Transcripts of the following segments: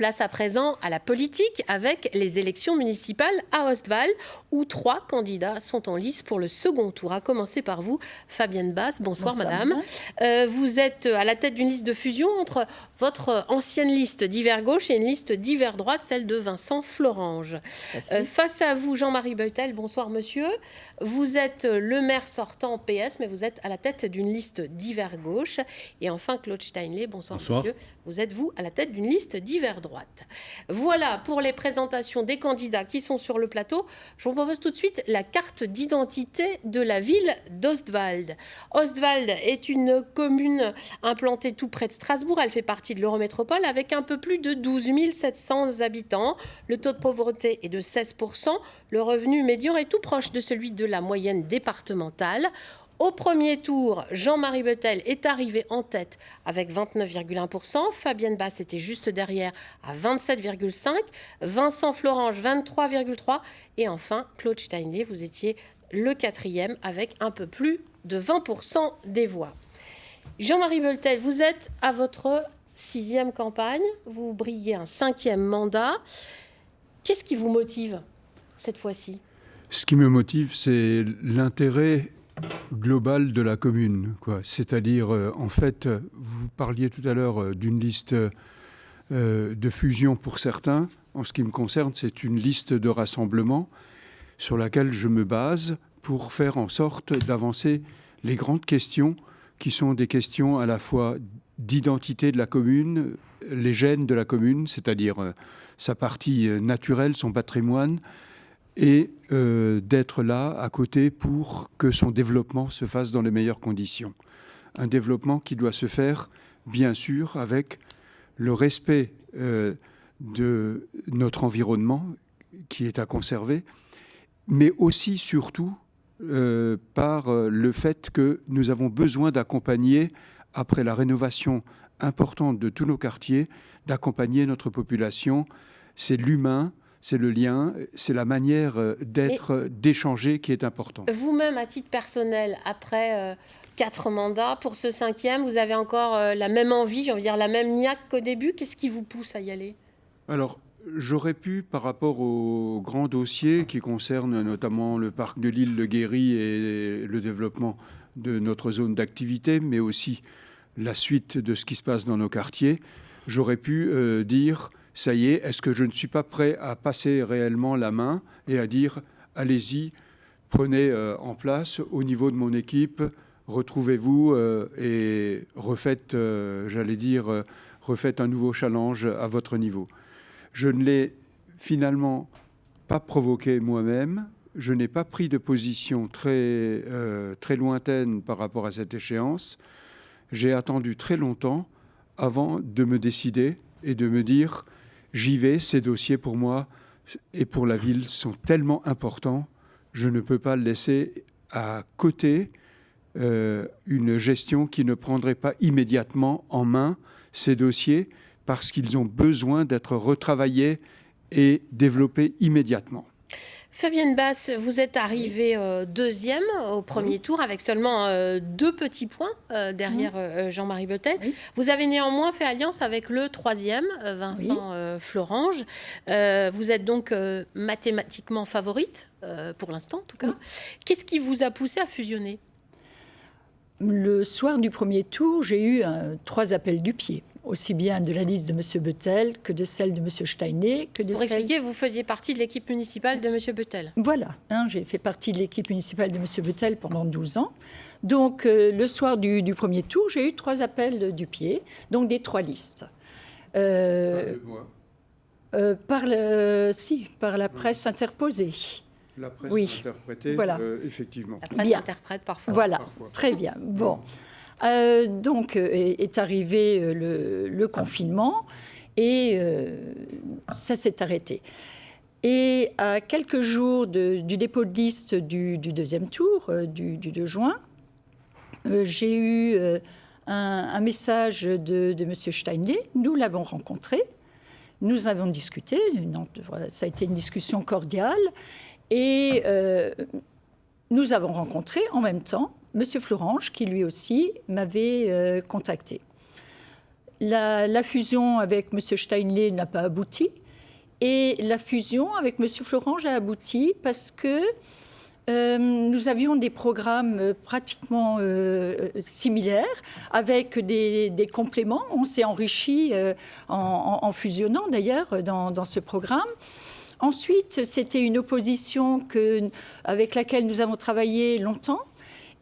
Place à présent à la politique avec les élections municipales à Ostwald où 3 candidats sont en lice pour le second tour. À commencer par vous, Fabienne Basse. Bonsoir madame. Vous êtes à la tête d'une liste de fusion entre votre ancienne liste d'hiver gauche et une liste d'hiver droite, celle de Vincent Florange. Face à vous, Jean-Marie Beutel. Bonsoir monsieur. Vous êtes le maire sortant PS, mais vous êtes à la tête d'une liste d'hiver gauche. Et enfin Claude Steinlé. Bonsoir monsieur. Vous êtes vous à la tête d'une liste d'hiver droite. Voilà pour les présentations des candidats qui sont sur le plateau. Je vous propose tout de suite la carte d'identité de la ville d'Ostwald. Ostwald est une commune implantée tout près de Strasbourg. Elle fait partie de l'Eurométropole avec un peu plus de 12 700 habitants. Le taux de pauvreté est de 16%. Le revenu médian est tout proche de celui de la moyenne départementale. Au premier tour, Jean-Marie Beutel est arrivé en tête avec 29,1%. Fabienne Basse était juste derrière à 27,5%. Vincent Florange, 23,3%. Et enfin, Claude Steinlé, vous étiez le 4e avec un peu plus de 20% des voix. Jean-Marie Beutel, vous êtes à votre 6e campagne. Vous briguez un 5e mandat. Qu'est-ce qui vous motive cette fois-ci ? Ce qui me motive, c'est l'intérêt global de la commune, quoi. C'est-à-dire, en fait, vous parliez tout à l'heure d'une liste de fusion pour certains. En ce qui me concerne, c'est une liste de rassemblement sur laquelle je me base pour faire en sorte d'avancer les grandes questions qui sont des questions à la fois d'identité de la commune, les gènes de la commune, c'est-à-dire sa partie naturelle, son patrimoine, et d'être là à côté pour que son développement se fasse dans les meilleures conditions. Un développement qui doit se faire, bien sûr, avec le respect de notre environnement qui est à conserver, mais aussi, surtout, par le fait que nous avons besoin d'accompagner, après la rénovation importante de tous nos quartiers, d'accompagner notre population. C'est l'humain, c'est le lien, c'est la manière d'être, d'échanger qui est important. Vous-même, à titre personnel, après 4 mandats, pour ce 5e, vous avez encore la même envie, j'ai envie de dire la même niaque qu'au début. Qu'est-ce qui vous pousse à y aller ? Alors, j'aurais pu, par rapport aux grands dossiers qui concernent notamment le parc de l'île Le Guéry et le développement de notre zone d'activité, mais aussi la suite de ce qui se passe dans nos quartiers, j'aurais pu dire... Ça y est, est-ce que je ne suis pas prêt à passer réellement la main et à dire « allez-y, prenez en place au niveau de mon équipe, retrouvez-vous et refaites, refaites un nouveau challenge à votre niveau ». Je ne l'ai finalement pas provoqué moi-même, je n'ai pas pris de position très lointaine par rapport à cette échéance. J'ai attendu très longtemps avant de me décider et de me dire « j'y vais, ces dossiers pour moi et pour la ville sont tellement importants, je ne peux pas laisser à côté une gestion qui ne prendrait pas immédiatement en main ces dossiers parce qu'ils ont besoin d'être retravaillés et développés immédiatement. Fabienne Basse, vous êtes arrivée 2e au premier tour avec seulement 2 petits points derrière Jean-Marie Beutel. Oui. Vous avez néanmoins fait alliance avec le 3e, Vincent Florange. Vous êtes donc mathématiquement favorite, pour l'instant en tout cas. Oui. Qu'est-ce qui vous a poussé à fusionner ? Le soir du premier tour, j'ai eu 3 appels du pied. Aussi bien de la liste de M. Beutel que de celle de M. Steinlé. Pour expliquer, vous faisiez partie de l'équipe municipale de M. Beutel. Voilà, j'ai fait partie de l'équipe municipale de M. Beutel pendant 12 ans. Donc, le soir du premier tour, j'ai eu 3 appels du pied, donc des 3 listes. Par la presse interposée. La presse interprétée, voilà. Effectivement. La presse interprète parfois. Voilà, parfois. Très bien. Bon. Donc est arrivé le confinement et ça s'est arrêté. Et à quelques jours du dépôt de liste du 2e tour, du 2 juin, j'ai eu un message de M. Steinlé. Nous l'avons rencontré, nous avons discuté, ça a été une discussion cordiale et nous avons rencontré en même temps M. Florange, qui lui aussi m'avait contacté. la fusion avec M. Steinlé n'a pas abouti. Et la fusion avec M. Florange a abouti parce que nous avions des programmes pratiquement similaires, avec des compléments. On s'est enrichi en fusionnant d'ailleurs dans ce programme. Ensuite, c'était une opposition avec laquelle nous avons travaillé longtemps.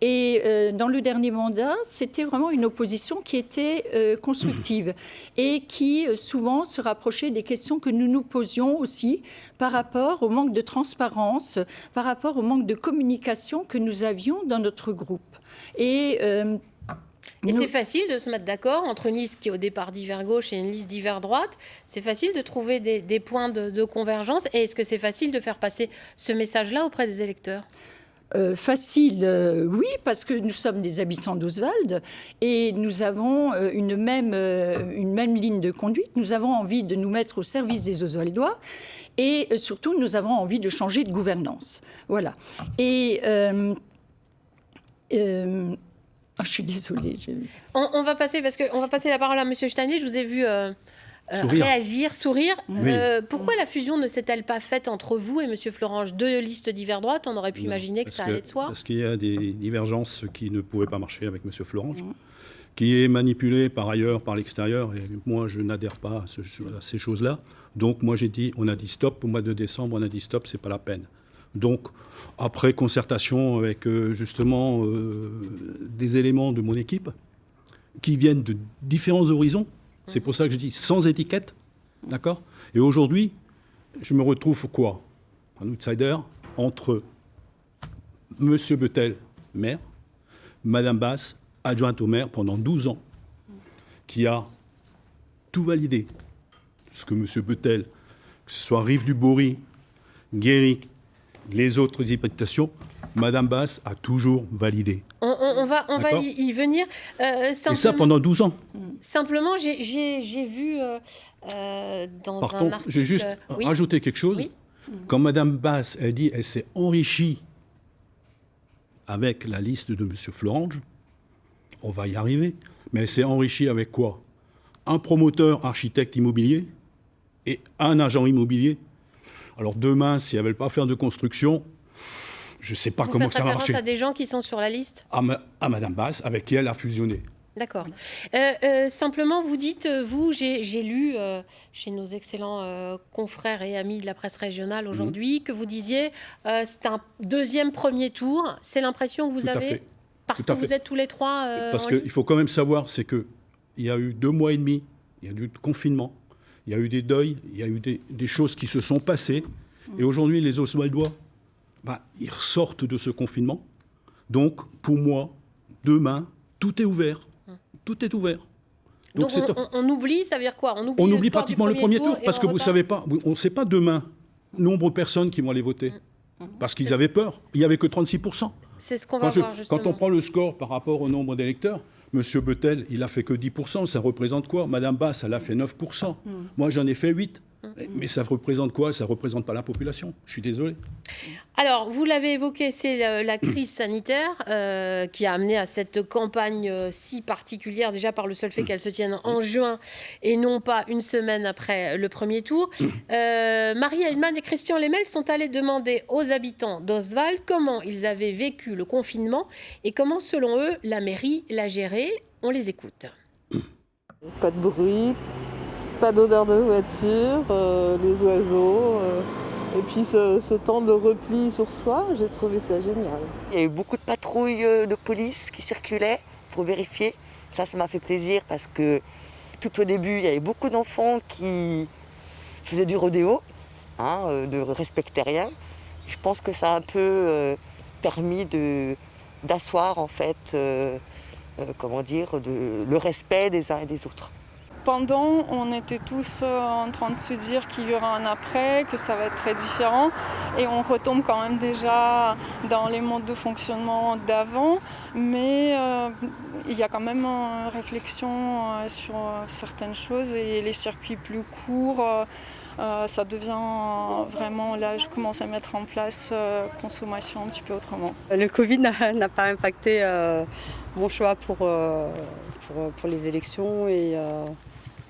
Et dans le dernier mandat, c'était vraiment une opposition qui était constructive et qui souvent se rapprochait des questions que nous nous posions aussi par rapport au manque de transparence, par rapport au manque de communication que nous avions dans notre groupe. Et c'est facile de se mettre d'accord entre une liste qui au départ dit vers gauche et une liste dit vers droite. C'est facile de trouver des points de convergence. Et est-ce que c'est facile de faire passer ce message-là auprès des électeurs ? Facile, oui, parce que nous sommes des habitants d'Oswald et nous avons une même ligne de conduite. Nous avons envie de nous mettre au service des Oswaldois et surtout, nous avons envie de changer de gouvernance. Voilà. Et je suis désolée. On va passer la parole à M. Steinlé. Je vous ai vu réagir, sourire. Oui. Pourquoi la fusion ne s'est-elle pas faite entre vous et M. Florange? 2 listes divers droite, on aurait pu imaginer que ça allait de soi. Parce qu'il y a des divergences qui ne pouvaient pas marcher avec M. Florange, qui est manipulé par ailleurs, par l'extérieur. Et moi, je n'adhère pas à ces choses-là. Donc, moi, on a dit stop. Au mois de décembre, on a dit stop, c'est pas la peine. Donc, après concertation avec justement des éléments de mon équipe qui viennent de différents horizons, c'est pour ça que je dis sans étiquette, d'accord ? Et aujourd'hui, je me retrouve quoi ? Un outsider entre M. Bettel, maire, Mme Basse, adjointe au maire pendant 12 ans, qui a tout validé. Ce que M. Bettel, que ce soit Rive-du-Bory, Guéric, les autres habilitations, Mme Basse a toujours validé. On va y venir. Et ça pendant 12 ans. Simplement, j'ai vu dans un article... J'ai juste rajouté quelque chose. Oui. Quand Mme Basse, elle dit qu'elle s'est enrichie avec la liste de M. Florange, on va y arriver. Mais elle s'est enrichie avec quoi ? Un promoteur architecte immobilier et un agent immobilier. Alors demain, si elles ne veulent pas faire de construction, je ne sais pas comment ça va marcher. Vous faites référence à des gens qui sont sur la liste ? À Mme Basse, avec qui elle a fusionné. D'accord. Simplement, vous dites, j'ai lu chez nos excellents confrères et amis de la presse régionale aujourd'hui que vous disiez c'est un deuxième premier tour. C'est l'impression que vous avez parce que vous êtes tous les trois parce qu'il faut quand même savoir, c'est qu'il y a eu 2 mois et demi, il y a eu du confinement, il y a eu des deuils, il y a eu des choses qui se sont passées. Et aujourd'hui, les Oswaldois, ils ressortent de ce confinement. Donc, pour moi, demain, tout est ouvert. Tout est ouvert. Donc on oublie, ça veut dire quoi? On oublie pratiquement le premier tour parce que vous ne savez pas, on ne sait pas demain nombre de personnes qui vont aller voter. Parce qu'ils avaient peur. Il n'y avait que 36%. C'est ce qu'on va voir justement. Quand on prend le score par rapport au nombre d'électeurs, M. Bettel, il a fait que 10%. Ça représente quoi? Mme Basse, elle a fait 9%. Moi, j'en ai fait 8%. Mais ça représente quoi? Ça ne représente pas la population. Je suis désolé. Alors, vous l'avez évoqué, c'est la crise sanitaire qui a amené à cette campagne si particulière, déjà par le seul fait qu'elle se tienne en juin et non pas une semaine après le premier tour. Marie Heilmann et Christian Lemel sont allés demander aux habitants d'Oswald comment ils avaient vécu le confinement et comment, selon eux, la mairie l'a géré. On les écoute. Pas de bruit. Pas d'odeur de voiture, les oiseaux, et puis ce temps de repli sur soi, j'ai trouvé ça génial. Il y a eu beaucoup de patrouilles de police qui circulaient pour vérifier. Ça m'a fait plaisir parce que tout au début, il y avait beaucoup d'enfants qui faisaient du rodéo, ne respectaient rien. Je pense que ça a un peu permis d'asseoir en fait, le respect des uns et des autres. Pendant, on était tous en train de se dire qu'il y aura un après, que ça va être très différent. Et on retombe quand même déjà dans les modes de fonctionnement d'avant. Mais il y a quand même une réflexion sur certaines choses. Et les circuits plus courts, ça devient vraiment, là, je commence à mettre en place consommation un petit peu autrement. Le Covid n'a pas impacté mon choix pour les élections et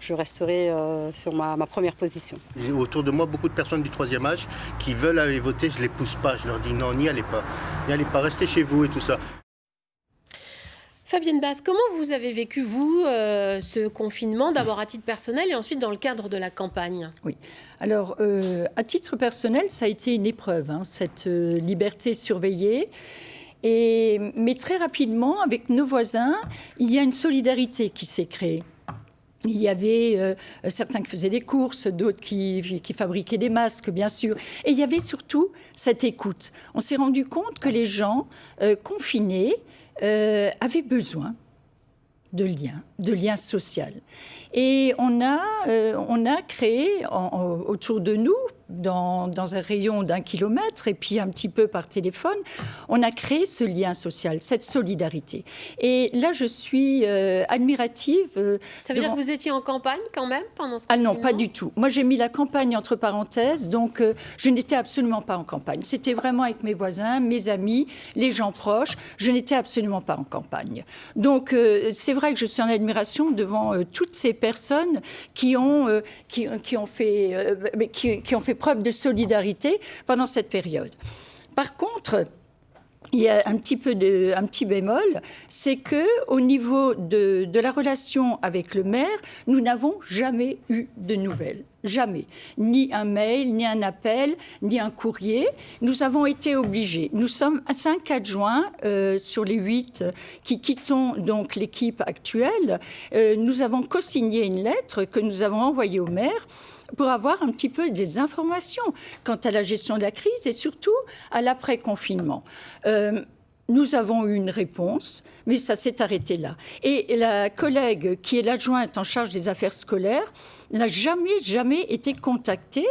je resterai sur ma première position. J'ai autour de moi beaucoup de personnes du troisième âge qui veulent aller voter, je ne les pousse pas, je leur dis non, n'y allez pas, restez chez vous et tout ça. Fabienne Basse, comment vous avez vécu, vous, ce confinement, d'abord à titre personnel et ensuite dans le cadre de la campagne ? Oui. Alors, à titre personnel, ça a été une épreuve, cette liberté surveillée. Mais très rapidement, avec nos voisins, il y a une solidarité qui s'est créée. Il y avait certains qui faisaient des courses, d'autres qui fabriquaient des masques, bien sûr. Et il y avait surtout cette écoute. On s'est rendu compte que les gens confinés avaient besoin de liens sociaux. Et on a créé autour de nous, dans un rayon d'1 kilomètre, et puis un petit peu par téléphone, on a créé ce lien social, cette solidarité. Et là, je suis admirative. Ça veut dire que vous étiez en campagne quand même pendant ce confinement ? Ah non, pas du tout. Moi, j'ai mis la campagne entre parenthèses, donc je n'étais absolument pas en campagne. C'était vraiment avec mes voisins, mes amis, les gens proches. Je n'étais absolument pas en campagne. Donc, c'est vrai que je suis en admiration devant toutes ces personnes qui ont fait preuve de solidarité pendant cette période. Par contre, il y a un petit bémol, c'est qu'au niveau de la relation avec le maire, nous n'avons jamais eu de nouvelles. Jamais. Ni un mail, ni un appel, ni un courrier. Nous avons été obligés. Nous sommes à 5 adjoints sur les 8 qui quittons donc l'équipe actuelle. Nous avons co-signé une lettre que nous avons envoyée au maire pour avoir un petit peu des informations quant à la gestion de la crise et surtout à l'après-confinement. Nous avons eu une réponse, mais ça s'est arrêté là. Et la collègue qui est l'adjointe en charge des affaires scolaires n'a jamais été contactée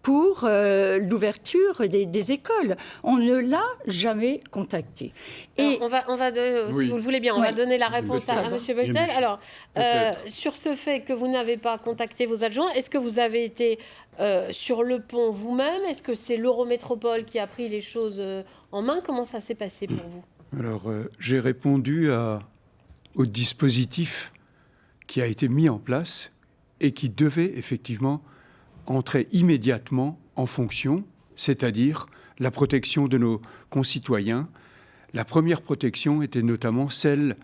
pour l'ouverture des écoles. On ne l'a jamais contactée. Et on va si vous le voulez bien, on va donner la réponse à M. Beutel. Alors, sur ce fait que vous n'avez pas contacté vos adjoints, est-ce que vous avez été sur le pont vous-même ? Est-ce que c'est l'Eurométropole qui a pris les choses en main ? Comment ça s'est passé pour vous ? Alors, j'ai répondu au dispositif qui a été mis en place et qui devait effectivement entrer immédiatement en fonction, c'est-à-dire la protection de nos concitoyens. La première protection était notamment celle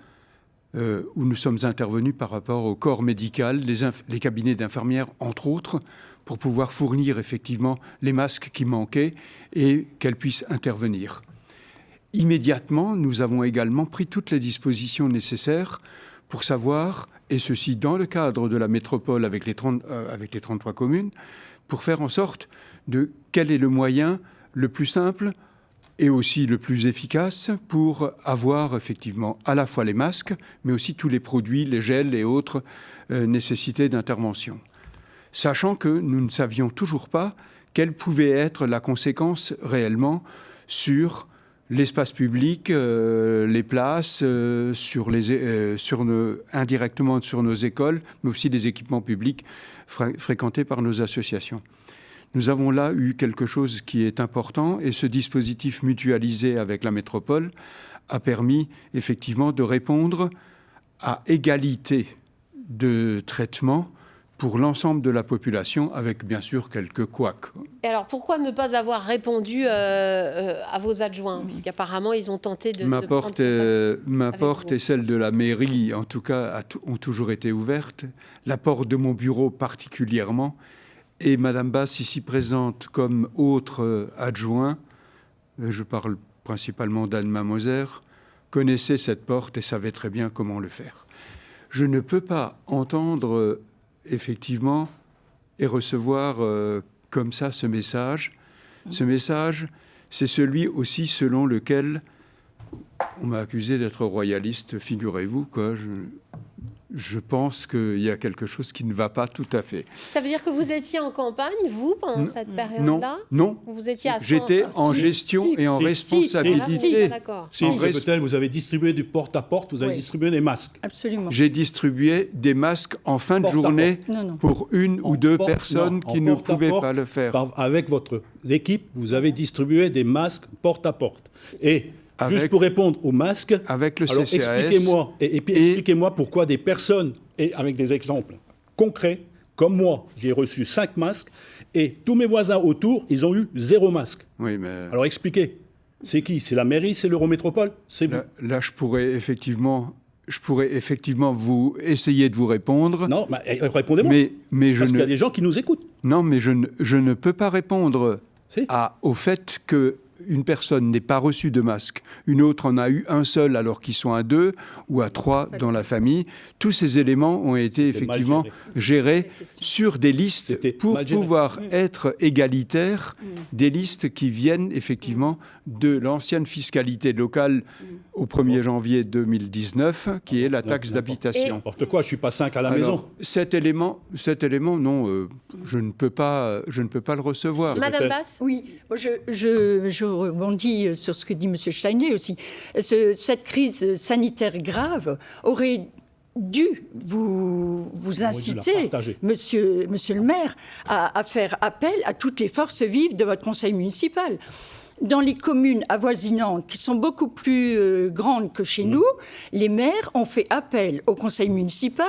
où nous sommes intervenus par rapport au corps médical, les cabinets d'infirmières, entre autres, pour pouvoir fournir effectivement les masques qui manquaient et qu'elles puissent intervenir. Immédiatement, nous avons également pris toutes les dispositions nécessaires pour savoir, et ceci dans le cadre de la métropole avec les 33 communes, pour faire en sorte de quel est le moyen le plus simple et aussi le plus efficace pour avoir effectivement à la fois les masques, mais aussi tous les produits, les gels et autres nécessités d'intervention. Sachant que nous ne savions toujours pas quelle pouvait être la conséquence réellement sur l'espace public, les places, indirectement sur nos écoles, mais aussi les équipements publics fréquentés par nos associations. Nous avons là eu quelque chose qui est important et ce dispositif mutualisé avec la métropole a permis effectivement de répondre à égalité de traitement pour l'ensemble de la population, avec bien sûr quelques couacs. Et alors, pourquoi ne pas avoir répondu à vos adjoints, puisqu'apparemment, ils ont tenté de... Ma porte et celle de la mairie, en tout cas, ont toujours été ouvertes. La porte de mon bureau particulièrement. Et Madame Basse, ici présente comme autre adjoint, je parle principalement d'Anne Moser, connaissait cette porte et savait très bien comment le faire. Je ne peux pas entendre... effectivement, et recevoir comme ça ce message. Ce message, c'est celui aussi selon lequel on m'a accusé d'être royaliste, figurez-vous, quoi. Je pense qu'il y a quelque chose qui ne va pas tout à fait. Ça veut dire que vous étiez en campagne, vous, pendant cette période-là ? Non. Vous étiez à J'étais en gestion et en responsabilité. Si, peut-être vous avez distribué du porte-à-porte, vous avez distribué des masques. Absolument. J'ai distribué des masques en fin de journée pour une ou deux personnes qui ne pouvaient pas le faire. Avec votre équipe, vous avez distribué des masques porte-à-porte. Et juste pour répondre aux masques, avec le alors CCAS, expliquez-moi pourquoi des personnes, et avec des exemples, concret. Comme moi, j'ai reçu 5 masques et tous mes voisins autour, ils ont eu 0 masque. Oui, mais... Alors expliquez, c'est qui? C'est la mairie, c'est l'Eurométropole? C'est vous? Là, je pourrais effectivement vous essayer de vous répondre. Non, répondez-moi. Parce qu'il y a des gens qui nous écoutent. Non, mais je ne peux pas répondre au fait qu'une personne n'ait pas reçu de masque, une autre en a eu un seul alors qu'ils sont à 2 ou à 3 dans la famille. Tous ces éléments ont été effectivement gérés sur des listes pour pouvoir être égalitaires, des listes qui viennent effectivement de l'ancienne fiscalité locale au 1er janvier 2019, qui est la taxe d'habitation. N'importe quoi, je ne suis pas 5 à la maison. Cet élément, non, je ne peux pas le recevoir. Madame Basse? Oui, je rebondis sur ce que dit M. Steinlé aussi. Cette crise sanitaire grave aurait dû vous inciter, monsieur le maire, à faire appel à toutes les forces vives de votre conseil municipal. Dans les communes avoisinantes, qui sont beaucoup plus grandes que chez nous, les maires ont fait appel au conseil municipal,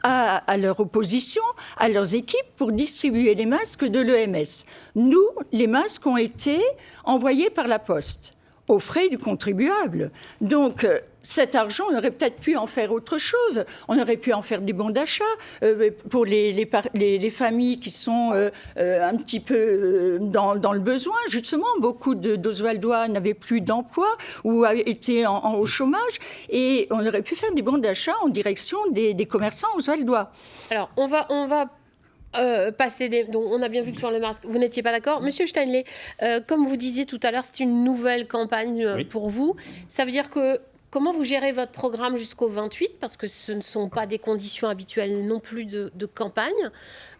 à leur opposition, à leurs équipes, pour distribuer les masques de l'EMS. Nous, les masques ont été envoyés par la poste, aux frais du contribuable. Donc, cet argent, on aurait peut-être pu en faire autre chose. On aurait pu en faire des bons d'achat pour les familles qui sont un petit peu dans le besoin. Justement, beaucoup d'Oswaldois n'avaient plus d'emploi ou étaient au chômage. Et on aurait pu faire des bons d'achat en direction des commerçants oswaldois. Alors, on va donc on a bien vu que sur les masques, vous n'étiez pas d'accord. Monsieur Steinlé, comme vous disiez tout à l'heure, c'est une nouvelle campagne pour vous. Ça veut dire que comment vous gérez votre programme jusqu'au 28 ? Parce que ce ne sont pas des conditions habituelles non plus de campagne.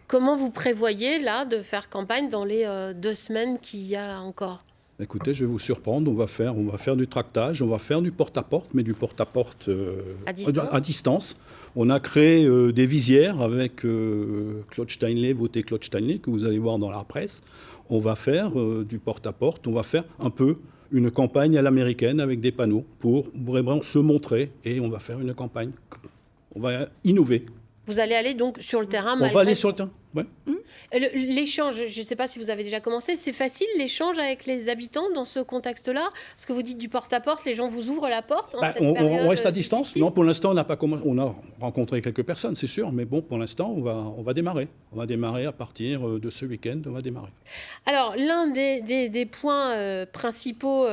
Comment vous prévoyez là de faire campagne dans les 2 semaines qu'il y a encore ? Écoutez, je vais vous surprendre, on va faire du tractage, on va faire du porte-à-porte, mais du porte-à-porte à distance. On a créé des visières avec Claude Steinlé, Votez Claude Steinlé, que vous allez voir dans la presse. On va faire du porte-à-porte, on va faire un peu une campagne à l'américaine avec des panneaux pour vraiment se montrer, et on va faire une campagne. On va innover. Vous allez aller donc sur le terrain. On va aller sur le terrain, oui. L'échange, je ne sais pas si vous avez déjà commencé, c'est facile l'échange avec les habitants dans ce contexte-là? Parce que vous dites du porte-à-porte, les gens vous ouvrent la porte on reste à distance. Difficile. Non, pour l'instant, on a rencontré quelques personnes, c'est sûr, mais bon, pour l'instant, on va démarrer. On va démarrer à partir de ce week-end, on va démarrer. Alors, l'un des points principaux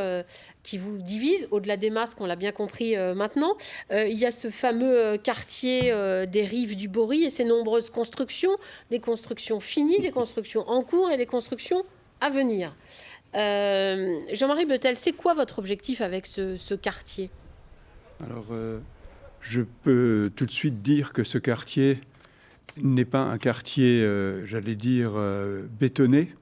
qui vous divise, au-delà des masques, on l'a bien compris maintenant, il y a ce fameux quartier des rives du Bory et ses nombreuses constructions, des constructions finies, des constructions en cours et des constructions à venir. Jean-Marie Bettel, c'est quoi votre objectif avec ce quartier ? Alors, je peux tout de suite dire que ce quartier n'est pas un quartier, j'allais dire, bétonné.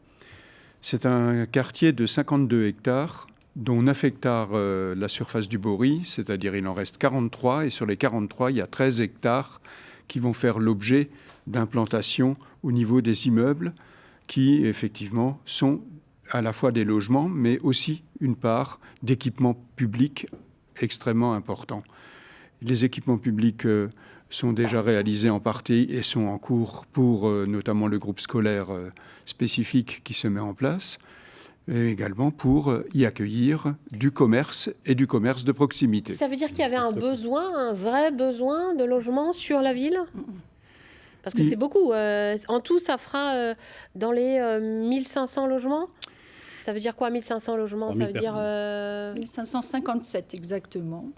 C'est un quartier de 52 hectares, dont 9 hectares la surface du Bory, c'est-à-dire il en reste 43, et sur les 43, il y a 13 hectares qui vont faire l'objet d'implantations au niveau des immeubles qui, effectivement, sont à la fois des logements, mais aussi une part d'équipements publics extrêmement importants. Les équipements publics sont déjà réalisés en partie et sont en cours pour notamment le groupe scolaire spécifique qui se met en place, et également pour y accueillir du commerce et du commerce de proximité. Ça veut dire qu'il y avait un vrai besoin de logement sur la ville ? Parce que c'est beaucoup. En tout, ça fera dans les 1500 logements. Ça veut dire quoi, 1500 logements ? Ça veut dire 1557 exactement.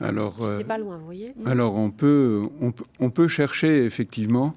Alors, c'est pas loin, vous voyez. Alors, on peut chercher effectivement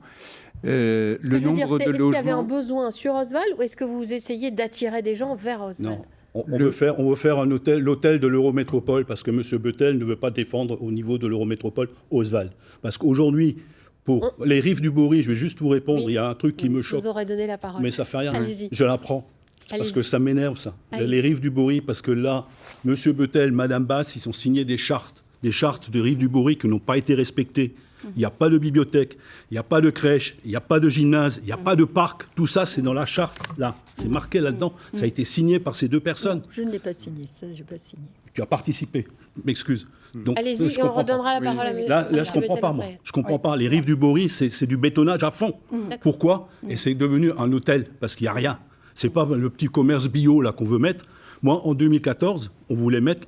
le nombre de logements. Est-ce qu'il y avait un besoin sur Oswald ou est-ce que vous essayez d'attirer des gens vers Oswald ? Non. On veut faire l'hôtel de l'Eurométropole parce que M. Bettel ne veut pas défendre au niveau de l'Eurométropole Oswald. Parce qu'aujourd'hui, pour les rives du Bory, je vais juste vous répondre, il y a un truc qui me choque. Vous aurez donné la parole. Mais ça fait rien. Allez-y. Je la prends. Parce que ça m'énerve, ça. Allez-y. Les rives du Bory, parce que là, M. Bettel, Mme Basse, ils ont signé des chartes de rives du Bory qui n'ont pas été respectées. Il n'y a pas de bibliothèque, il n'y a pas de crèche, il n'y a pas de gymnase, il n'y a pas de parc. Tout ça, c'est dans la charte, là. C'est marqué là-dedans. Ça a été signé par ces 2 personnes. Non, je ne l'ai pas signé, ça, je n'ai pas signé. Tu as participé, m'excuse. Donc, Allez-y, je et on comprends redonnera pas. la parole à Là, je comprends pas, moi. Je comprends pas. Les rives du Bory, c'est du bétonnage à fond. Pourquoi? Et c'est devenu un hôtel, parce qu'il n'y a rien. C'est pas le petit commerce bio là qu'on veut mettre. Moi, en 2014, on voulait mettre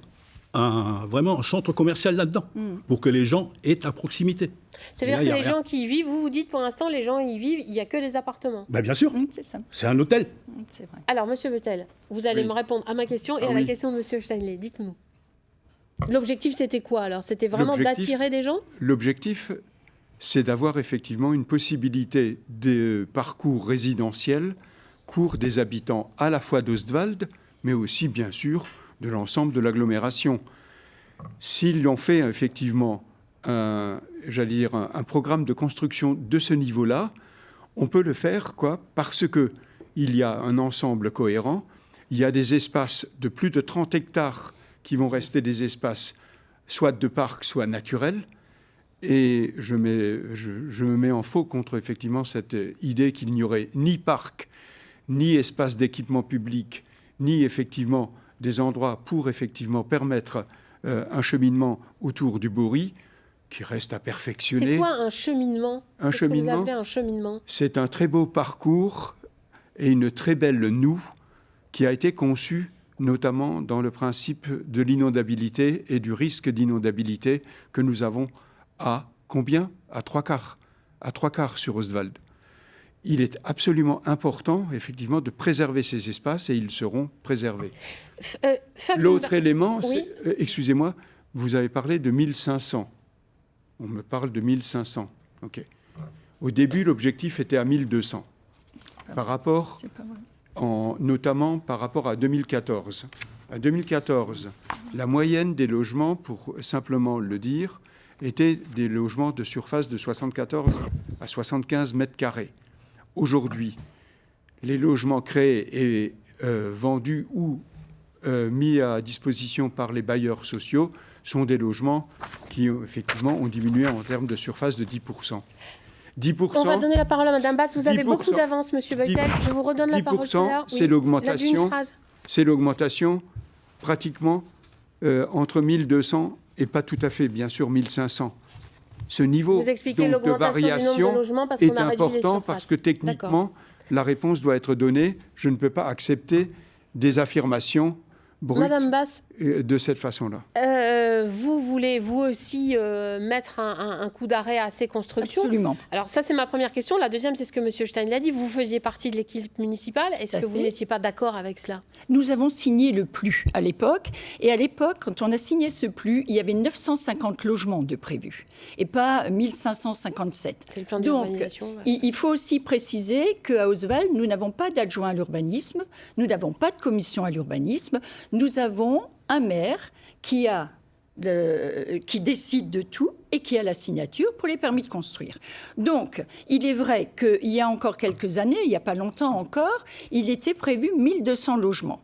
vraiment un centre commercial là-dedans, pour que les gens aient à proximité. C'est-à-dire que les gens qui y vivent, vous dites pour l'instant, les gens y vivent, il n'y a que des appartements. Ben, bien sûr, C'est ça. c'est un hôtel. C'est vrai. Alors, Monsieur Beutel, vous allez me répondre à ma question et à la question de Monsieur Steinley. Dites-nous. L'objectif, c'était quoi alors? C'était vraiment d'attirer des gens? L'objectif, c'est d'avoir effectivement une possibilité de parcours résidentiel pour des habitants à la fois d'Ostwald, mais aussi, bien sûr, de l'ensemble de l'agglomération. S'ils ont fait effectivement un programme de construction de ce niveau-là, on peut le faire parce qu'il y a un ensemble cohérent, il y a des espaces de plus de 30 hectares qui vont rester des espaces soit de parc, soit naturels, et je me mets en faux contre effectivement cette idée qu'il n'y aurait ni parc, ni espace d'équipement public, ni effectivement des endroits pour effectivement permettre un cheminement autour du Bory qui reste à perfectionner. C'est quoi un cheminement? Qu'est-ce que vous appelez un cheminement? C'est un très beau parcours et une très belle noue qui a été conçue notamment dans le principe de l'inondabilité et du risque d'inondabilité que nous avons à combien? À 3/4. À 3/4 sur Ostwald. Il est absolument important, effectivement, de préserver ces espaces et ils seront préservés. L'autre élément, excusez-moi, vous avez parlé de 1500. On me parle de 1500. OK. Au début, l'objectif était à 1200. Par rapport, notamment par rapport à 2014. À 2014, la moyenne des logements, pour simplement le dire, était des logements de surface de 74 à 75 mètres carrés. Aujourd'hui, les logements créés et vendus ou mis à disposition par les bailleurs sociaux sont des logements qui, effectivement, ont diminué en termes de surface de 10%. 10%. On va donner la parole à Mme Basse. Vous avez beaucoup d'avance, Monsieur Beutel. Je vous redonne la parole. 10%, c'est l'augmentation. C'est l'augmentation pratiquement entre 1200 et pas tout à fait, bien sûr, 1500. Ce niveau de variation est important parce que techniquement, la réponse doit être donnée. Je ne peux pas accepter des affirmations brutes Madame Basse, de cette façon-là. Vous voulez, vous aussi, mettre un coup d'arrêt à ces constructions? Absolument. Alors ça, c'est ma première question. La deuxième, c'est ce que M. Stein l'a dit. Vous faisiez partie de l'équipe municipale. Est-ce que vous n'étiez pas d'accord avec cela? Nous avons signé le PLU à l'époque. Et à l'époque, quand on a signé ce PLU, il y avait 950 logements de prévus et pas 1557. C'est le plan d'urbanisation. Donc, il faut aussi préciser qu'à Ostwald, nous n'avons pas d'adjoint à l'urbanisme, nous n'avons pas de commission à l'urbanisme, nous avons un maire qui décide de tout et qui a la signature pour les permis de construire. Donc, il est vrai qu'il y a encore quelques années, il n'y a pas longtemps encore, il était prévu 1200 logements.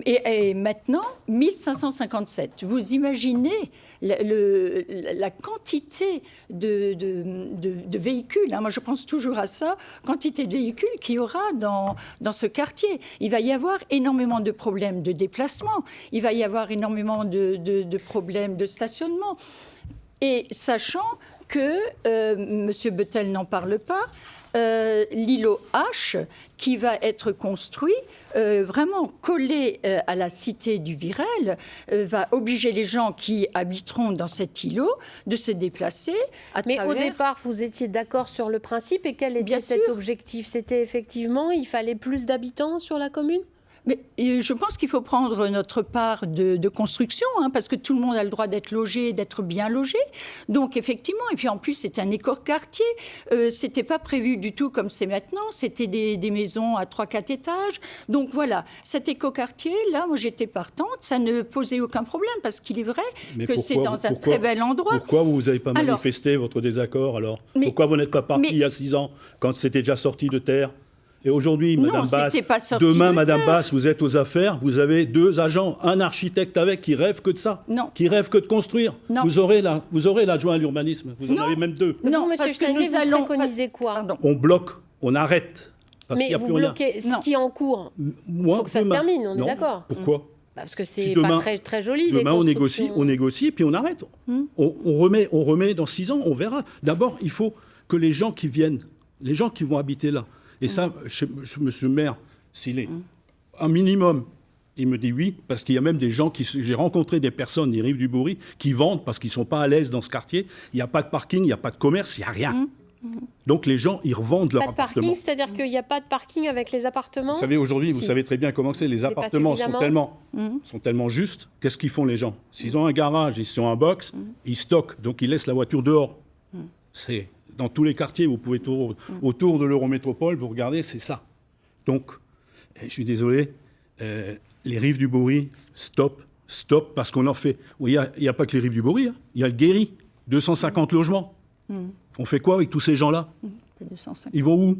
Et maintenant, 1557. Vous imaginez la quantité de véhicules. Moi, je pense toujours à ça, quantité de véhicules qu'il y aura dans ce quartier. Il va y avoir énormément de problèmes de déplacement. Il va y avoir énormément de problèmes de stationnement. Et sachant que, M. Beutel n'en parle pas, l'îlot H qui va être construit, vraiment collé à la cité du Virel, va obliger les gens qui habiteront dans cet îlot de se déplacer à travers... Mais au départ, vous étiez d'accord sur le principe et quel était cet objectif? C'était effectivement, il fallait plus d'habitants sur la commune? Mais je pense qu'il faut prendre notre part de construction, parce que tout le monde a le droit d'être logé, d'être bien logé. Donc, effectivement, et puis en plus, c'est un éco-quartier. C'était pas prévu du tout comme c'est maintenant. C'était des maisons à 3-4 étages. Donc, voilà, cet éco-quartier, là, moi, j'étais partante. Ça ne posait aucun problème, parce qu'il est vrai que c'est dans un très bel endroit. Pourquoi vous n'avez pas manifesté votre désaccord, alors? Pourquoi vous n'êtes pas parti il y a 6 ans, quand c'était déjà sorti de terre? Et aujourd'hui, Madame Basse, demain, Madame Basse, vous êtes aux affaires, vous avez 2 agents, un architecte avec qui rêve que de ça, qui rêve que de construire. Non. Vous aurez l'adjoint à l'urbanisme, vous en avez même 2. Non, parce que nous allons préconiser quoi? On bloque, on arrête. Parce mais vous bloquez ce qui est en cours. Il faut que ça se termine, on est d'accord. Pourquoi? Parce que c'est pas très, très joli. Demain, on négocie, puis on arrête. On remet dans 6 ans, on verra. D'abord, il faut que les gens qui viennent, les gens qui vont habiter là, et ça, monsieur le maire, s'il est un minimum, il me dit oui, parce qu'il y a même des gens j'ai rencontré des personnes des Rives du Bourry qui vendent parce qu'ils ne sont pas à l'aise dans ce quartier. Il n'y a pas de parking, il n'y a pas de commerce, il n'y a rien. Donc les gens, ils revendent leur appartement. Pas de parking, c'est-à-dire qu'il n'y a pas de parking avec les appartements. Vous savez, aujourd'hui, vous savez très bien comment c'est. Les appartements sont tellement justes. Qu'est-ce qu'ils font les gens? S'ils ont un garage, ils ont un box, ils stockent. Donc ils laissent la voiture dehors. C'est dans tous les quartiers, vous pouvez autour de l'Eurométropole, vous regardez, c'est ça. Donc, je suis désolé, les Rives du Bourry, stop, parce qu'on en fait. Il n'y a pas que les Rives du Bourry, il y a le Guéry, 250 logements. On fait quoi avec tous ces gens-là? Ils vont où?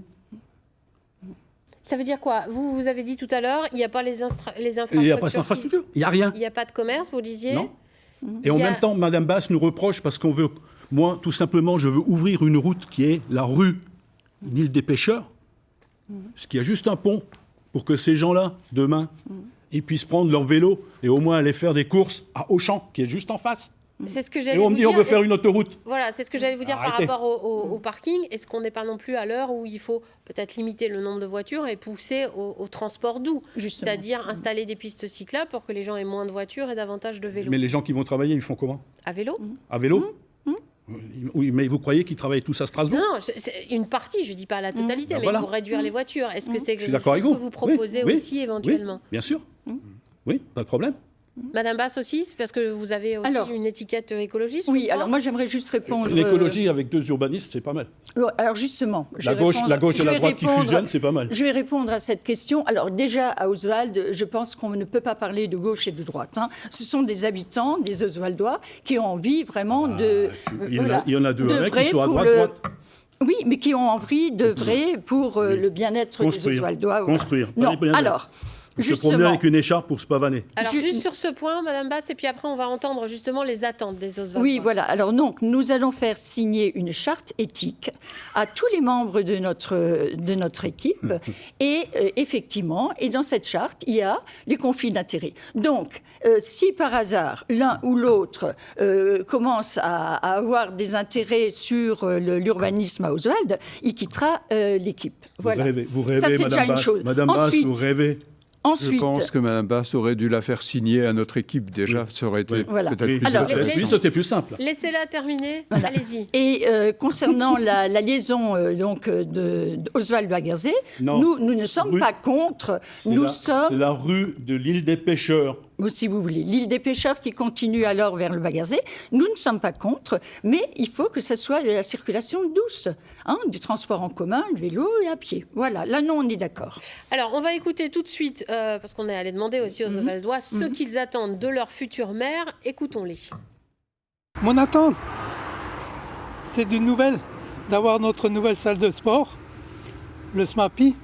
Ça veut dire quoi? Vous avez dit tout à l'heure, il n'y a pas les infrastructures. Il n'y a pas d'infrastructure, il n'y a rien. Il n'y a pas de commerce, vous disiez? Non. Et en même temps, Mme Basse nous reproche parce qu'on veut... Moi, tout simplement, je veux ouvrir une route qui est la rue L'Île des Pêcheurs, parce qu'il y a juste un pont pour que ces gens-là, demain, ils puissent prendre leur vélo et au moins aller faire des courses à Auchan, qui est juste en face. C'est ce que j'allais et on me dit on veut faire une autoroute. Voilà, c'est ce que j'allais vous dire. Arrêtez. Par rapport au parking. Est-ce qu'on n'est pas non plus à l'heure où il faut peut-être limiter le nombre de voitures et pousser au transport doux, c'est-à-dire installer des pistes cyclables pour que les gens aient moins de voitures et davantage de vélos? Mais les gens qui vont travailler, ils font comment? À vélo. À vélo. Oui, mais vous croyez qu'ils travaillent tous à Strasbourg? Non, c'est une partie, je ne dis pas la totalité, mais pour réduire les voitures. Est-ce que c'est quelque chose que vous proposez aussi éventuellement? Oui, bien sûr. Oui, pas de problème. Madame Basse aussi, parce que vous avez aussi une étiquette écologiste. Oui, alors moi j'aimerais juste répondre. L'écologie avec 2 urbanistes, c'est pas mal. Alors justement, la gauche et la droite qui fusionnent, c'est pas mal. Je vais répondre à cette question. Alors déjà, à Oswald, je pense qu'on ne peut pas parler de gauche et de droite. Ce sont des habitants, des Oswaldois, qui ont envie vraiment de... Il y en a 2 avec qui sont à droite. Oui, mais qui ont envie d'œuvrer pour le bien-être des Oswaldois. Construire. Non, alors... Se promener avec une écharpe pour se pavaner. Alors, juste sur ce point, Madame Basse, et puis après, on va entendre justement les attentes des Oswaldois. Oui, voilà. Alors, donc, nous allons faire signer une charte éthique à tous les membres de notre équipe. Et effectivement, et dans cette charte, il y a les conflits d'intérêts. Donc, si par hasard, l'un ou l'autre commence à avoir des intérêts sur l'urbanisme à Oswald, il quittera l'équipe. Voilà. Vous rêvez, ça, c'est Madame déjà Basse. une chose. Madame Basse, vous rêvez. Ensuite, je pense que Mme Basse aurait dû la faire signer à notre équipe déjà. Ça aurait été peut-être plus intéressant. Oui, c'était plus simple. Laissez-la terminer. Voilà. Allez-y. Et concernant la liaison d'Oswald Baguerzé, nous ne sommes pas contre. C'est la rue de l'Île des Pêcheurs. Si vous voulez, l'île des Pêcheurs qui continue alors vers le Baguerzé. Nous ne sommes pas contre, mais il faut que ce soit de la circulation douce, du transport en commun, le vélo et à pied. Voilà, là, nous, on est d'accord. Alors, on va écouter tout de suite, parce qu'on est allé demander aussi aux Oswaldois ce qu'ils attendent de leur future maire. Écoutons-les. Mon attente, c'est d'avoir notre nouvelle salle de sport, le SMAPI,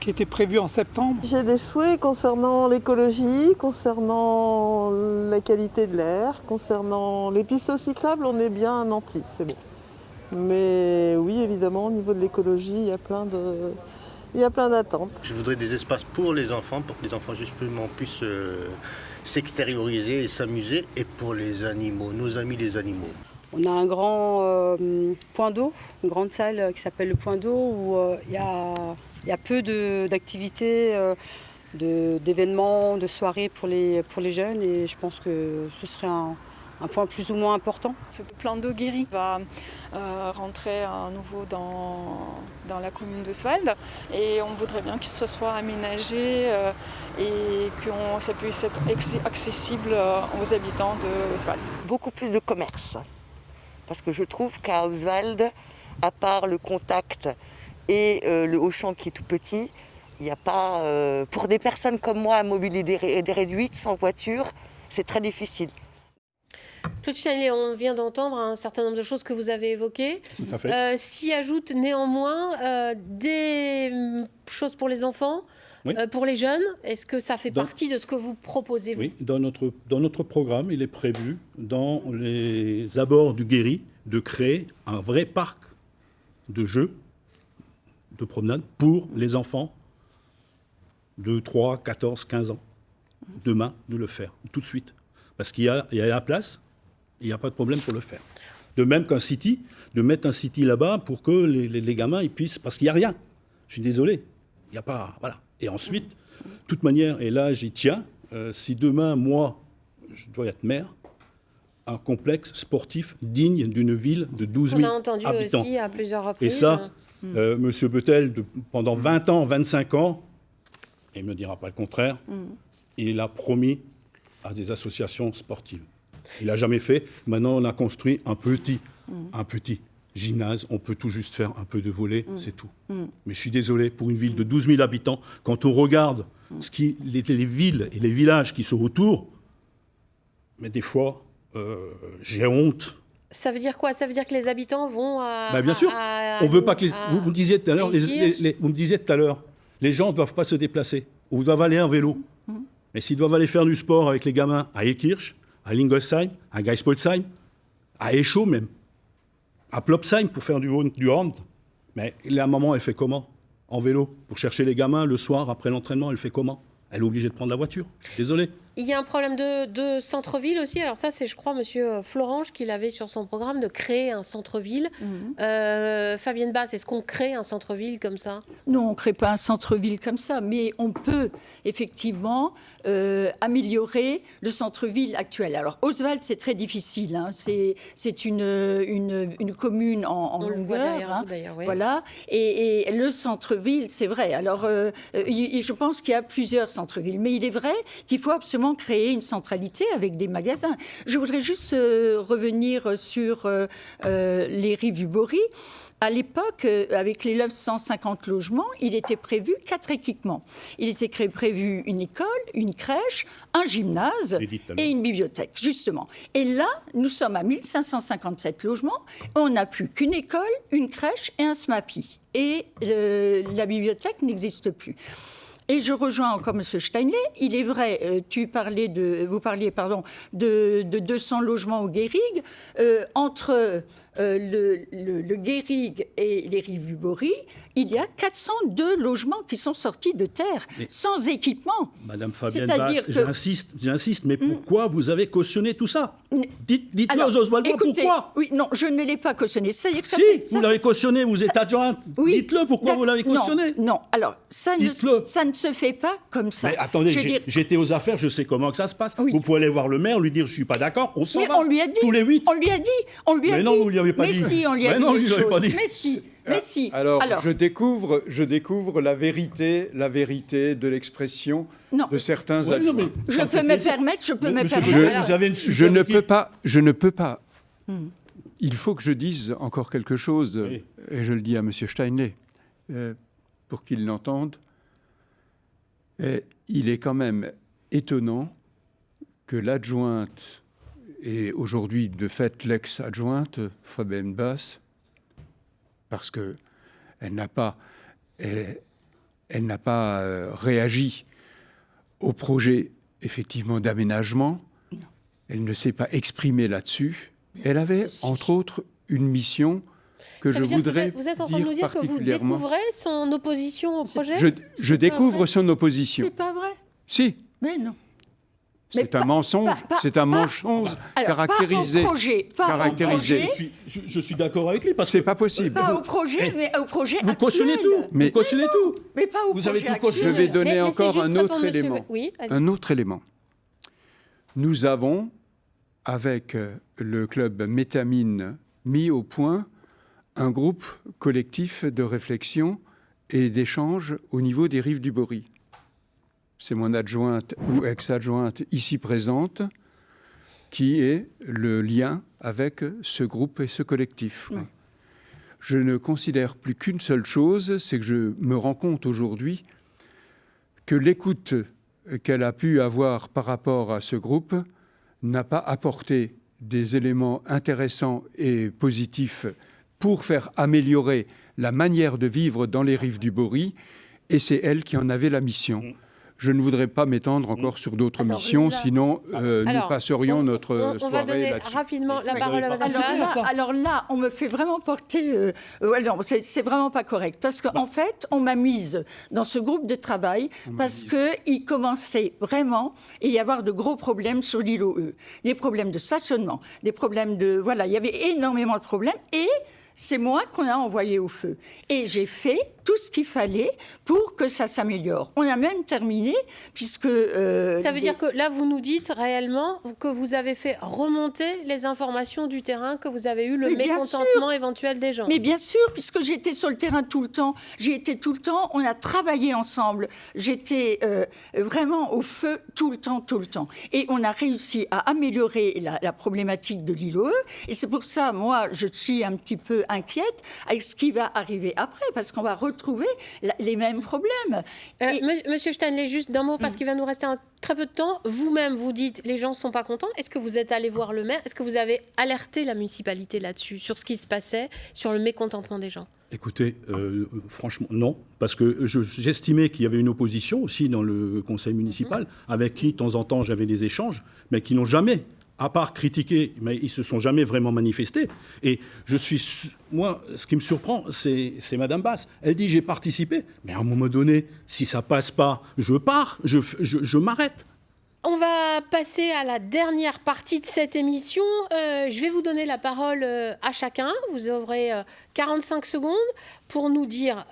qui était prévu en septembre. J'ai des souhaits concernant l'écologie, concernant la qualité de l'air, concernant les pistes cyclables, on est bien à Nanty, c'est bon. Mais oui, évidemment, au niveau de l'écologie, il y a plein d'attentes. Je voudrais des espaces pour les enfants, pour que les enfants justement puissent s'extérioriser et s'amuser, et pour les animaux, nos amis les animaux. On a un grand point d'eau, une grande salle qui s'appelle le point d'eau, où il y a peu d'activités, d'événements, de soirées pour les jeunes, et je pense que ce serait un point plus ou moins important. Ce plan d'eau Guéry va rentrer à nouveau dans la commune d'Oswald, et on voudrait bien que ce soit aménagé et que ça puisse être accessible aux habitants d'Oswald. Beaucoup plus de commerce, parce que je trouve qu'à Oswald, à part le contact et le Auchan qui est tout petit, il n'y a pas, pour des personnes comme moi à mobilité réduite, sans voiture, c'est très difficile. Claude Chaillet, on vient d'entendre un certain nombre de choses que vous avez évoquées. Tout à fait. S'y ajoute néanmoins des choses pour les enfants, pour les jeunes. Est-ce que ça fait partie de ce que vous proposez, vous ? Oui, dans notre programme, il est prévu, dans les abords du Guéry, de créer un vrai parc de jeux, de promenade, pour les enfants de 3, 14, 15 ans. demain, de le faire, tout de suite. Parce qu'il y a la place, il n'y a pas de problème pour le faire. De même qu'un city, de mettre un city là-bas pour que les gamins ils puissent... Parce qu'il n'y a rien. Je suis désolé. Il n'y a pas... Voilà. Et ensuite, de toute manière, et là j'y tiens, si demain, moi, je dois être maire, un complexe sportif digne d'une ville de 12 000 habitants. On a entendu aussi à plusieurs reprises. Et ça, M. Bettel, pendant 20 ans, 25 ans, et il ne me dira pas le contraire, il a promis à des associations sportives. Il n'a jamais fait. Maintenant, on a construit un petit gymnase. On peut tout juste faire un peu de volley, c'est tout. Mais je suis désolé, pour une ville de 12 000 habitants, quand on regarde les villes et les villages qui sont autour, mais des fois, j'ai honte. Ça veut dire quoi? Ça veut dire que les habitants vont à... Bien sûr. On veut pas que vous me disiez tout à l'heure, vous me disiez tout à l'heure, les gens ne doivent pas se déplacer ou doivent aller en vélo. Mais s'ils doivent aller faire du sport avec les gamins à Elkirch, à Lingolsheim, à Geispolsheim, à Eschau même, à Plopsheim pour faire du hand, mais la maman, elle fait comment? En vélo, pour chercher les gamins le soir après l'entraînement, elle fait comment? Elle est obligée de prendre la voiture. Désolé. Il y a un problème de centre-ville aussi. Alors ça, c'est, je crois, M. Florange qui l'avait sur son programme de créer un centre-ville. Fabienne Basse, est-ce qu'on crée un centre-ville comme ça? Non, on ne crée pas un centre-ville comme ça, mais on peut effectivement améliorer le centre-ville actuel. Alors, Oswald, c'est très difficile. Hein. C'est une commune en longueur. Oui. Voilà. Et le centre-ville, c'est vrai. Alors, je pense qu'il y a plusieurs centres-villes, mais il est vrai qu'il faut absolument créer une centralité avec des magasins. Je voudrais juste revenir sur les rives du Bory. À l'époque, avec les 950 logements, il était prévu 4 équipements. Il était prévu une école, une crèche, un gymnase et une bibliothèque, justement. Et là, nous sommes à 1557 logements. On n'a plus qu'une école, une crèche et un SMAPI. Et la bibliothèque n'existe plus. Et je rejoins encore M. Steinley. Il est vrai, vous parliez de 200 logements au Guérigues. Entre le Guérigues et les rives du Bory, il y a 402 logements qui sont sortis de terre, sans équipement. Madame Fabienne Basse, j'insiste, mais pourquoi vous avez cautionné tout ça? Dites-le aux Oswaldois, pourquoi? Oui, non, je ne l'ai pas cautionné. C'est-à-dire que vous l'avez cautionné, vous êtes adjointe. Oui, dites-le, pourquoi vous l'avez cautionné? Non, alors, ça ne se fait pas comme ça. Mais attendez, j'étais aux affaires, je sais comment que ça se passe. Oui. Vous pouvez aller voir le maire, lui dire, je ne suis pas d'accord, on s'en va. On lui a dit. Tous les 8. On lui a dit. Mais non, vous ne lui avez pas dit. Mais si, on lui a dit les choses. Mais si. Alors, je découvre la vérité de l'expression de certains adjoints. Je peux me permettre. Vous avez une je ne peux pas. Il faut que je dise encore quelque chose, et je le dis à M. Steinley, pour qu'il l'entende. Il est quand même étonnant que l'adjointe, et aujourd'hui de fait l'ex-adjointe, Fabienne Basse, parce qu'elle n'a pas réagi au projet effectivement d'aménagement. Elle ne s'est pas exprimée là-dessus. Elle avait, entre autres, une mission que je voudrais vous êtes en train de nous dire que vous découvrez son opposition au projet? Je découvre son opposition. C'est pas vrai? Si. Mais non. C'est un mensonge, caractérisé. Je suis d'accord avec lui parce que c'est pas possible. Pas au projet, mais au projet vous actuel. Cautionnez tout. Mais vous cautionnez tout. Mais pas au projet actuel. Je vais donner encore un autre élément. Oui, un autre élément. Nous avons, avec le club Métamine, mis au point un groupe collectif de réflexion et d'échange au niveau des rives du Bory. C'est mon adjointe ou ex-adjointe ici présente qui est le lien avec ce groupe et ce collectif. Oui. Je ne considère plus qu'une seule chose, c'est que je me rends compte aujourd'hui que l'écoute qu'elle a pu avoir par rapport à ce groupe n'a pas apporté des éléments intéressants et positifs pour faire améliorer la manière de vivre dans les rives du Bory, et c'est elle qui en avait la mission. Je ne voudrais pas m'étendre encore sur d'autres missions, sinon nous passerions notre soirée on va donner là-dessus. rapidement la parole à Madame Basse. Alors là, on me fait vraiment porter... non, c'est vraiment pas correct. Parce qu'en fait, on m'a mise dans ce groupe de travail parce qu'il commençait vraiment à y avoir de gros problèmes sur l'île aux Œufs. Des problèmes de stationnement, des problèmes de... Voilà, il y avait énormément de problèmes et... C'est moi qu'on a envoyé au feu. Et j'ai fait tout ce qu'il fallait pour que ça s'améliore. On a même terminé, puisque... ça veut dire que là, vous nous dites réellement que vous avez fait remonter les informations du terrain, que vous avez eu le mécontentement éventuel des gens. Mais bien sûr, puisque j'étais sur le terrain tout le temps. J'y étais tout le temps, on a travaillé ensemble. J'étais vraiment au feu tout le temps. Et on a réussi à améliorer la problématique de l'île aux Œufs. Et c'est pour ça, moi, je suis un petit peu inquiète avec ce qui va arriver après, parce qu'on va retrouver les mêmes problèmes. Monsieur Stanley, juste d'un mot, parce qu'il va nous rester très peu de temps. Vous-même, vous dites les gens ne sont pas contents. Est-ce que vous êtes allé voir le maire? Est-ce que vous avez alerté la municipalité là-dessus, sur ce qui se passait, sur le mécontentement des gens? Écoutez, franchement, non, parce que j'estimais qu'il y avait une opposition aussi dans le conseil municipal, avec qui, de temps en temps, j'avais des échanges, mais qui n'ont jamais... à part critiquer, mais ils ne se sont jamais vraiment manifestés. Et moi, ce qui me surprend, c'est Madame Basse. Elle dit, j'ai participé. Mais à un moment donné, si ça ne passe pas, je pars, je m'arrête. On va passer à la dernière partie de cette émission. Je vais vous donner la parole à chacun. Vous aurez 45 secondes pour nous dire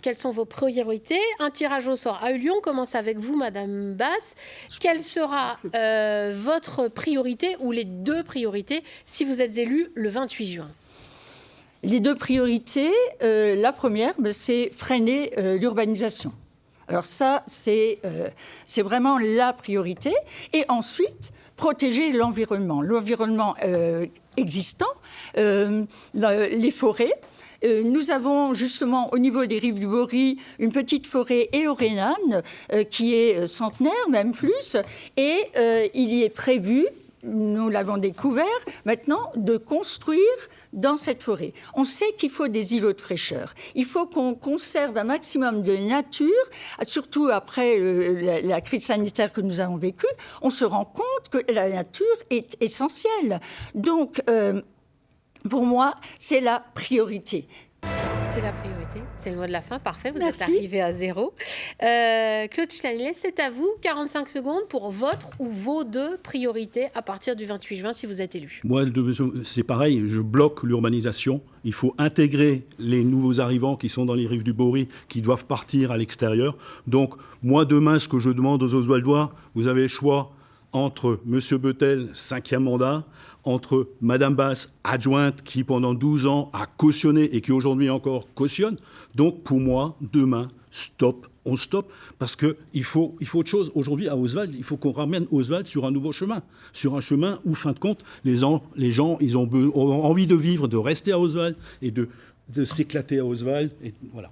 quelles sont vos priorités. Un tirage au sort a eu lieu. On commence avec vous, Madame Basse. Quelle sera votre priorité ou les deux priorités si vous êtes élue le 28 juin? Les deux priorités, la première, c'est freiner l'urbanisation. Alors ça, c'est vraiment la priorité. Et ensuite, protéger l'environnement. L'environnement existant, les forêts. Nous avons justement au niveau des rives du Bory une petite forêt éorénane qui est centenaire, même plus. Et il y est prévu, nous l'avons découvert, maintenant, de construire dans cette forêt. On sait qu'il faut des îlots de fraîcheur. Il faut qu'on conserve un maximum de nature, surtout après la crise sanitaire que nous avons vécue. On se rend compte que la nature est essentielle. Donc, pour moi, c'est la priorité. C'est la priorité, c'est le mot de la fin, parfait, vous Merci. êtes arrivé à 0. Claude Stanley, c'est à vous, 45 secondes pour votre ou vos deux priorités à partir du 28 juin si vous êtes élu. Moi, c'est pareil, je bloque l'urbanisation. Il faut intégrer les nouveaux arrivants qui sont dans les rives du Bory, qui doivent partir à l'extérieur. Donc, moi, demain, ce que je demande aux Oswaldois, vous avez le choix entre M. Beutel, 5e mandat, entre Madame Basse, adjointe, qui pendant 12 ans a cautionné et qui aujourd'hui encore cautionne. Donc pour moi, demain, stop, on stoppe, parce qu'il faut autre chose. Aujourd'hui, à Oswald, il faut qu'on ramène Oswald sur un nouveau chemin. Sur un chemin où, fin de compte, les gens ils ont envie de vivre, de rester à Oswald et de s'éclater à Oswald. Et voilà.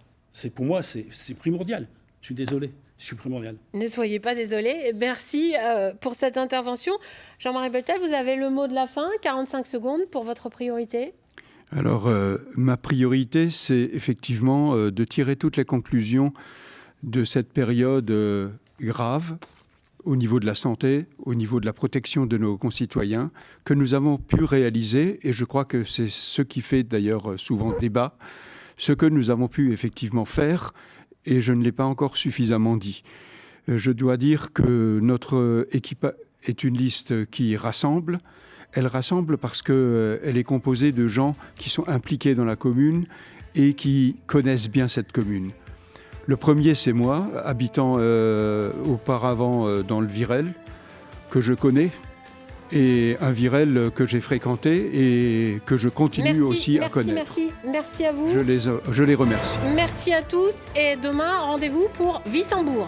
Pour moi, c'est primordial. Je suis désolé. Je suis primordial. Ne soyez pas désolés. Merci pour cette intervention. Jean-Marie Beutel, vous avez le mot de la fin, 45 secondes pour votre priorité. Alors, ma priorité, c'est effectivement de tirer toutes les conclusions de cette période grave au niveau de la santé, au niveau de la protection de nos concitoyens, que nous avons pu réaliser, et je crois que c'est ce qui fait d'ailleurs souvent débat, ce que nous avons pu effectivement faire, et je ne l'ai pas encore suffisamment dit. Je dois dire que notre équipe est une liste qui rassemble. Elle rassemble parce qu'elle est composée de gens qui sont impliqués dans la commune et qui connaissent bien cette commune. Le premier, c'est moi, habitant auparavant dans le Virel, que je connais, et un Virel que j'ai fréquenté et que je continue aussi à connaître. Merci à vous. Je les remercie. Merci à tous et demain, rendez-vous pour Wissembourg.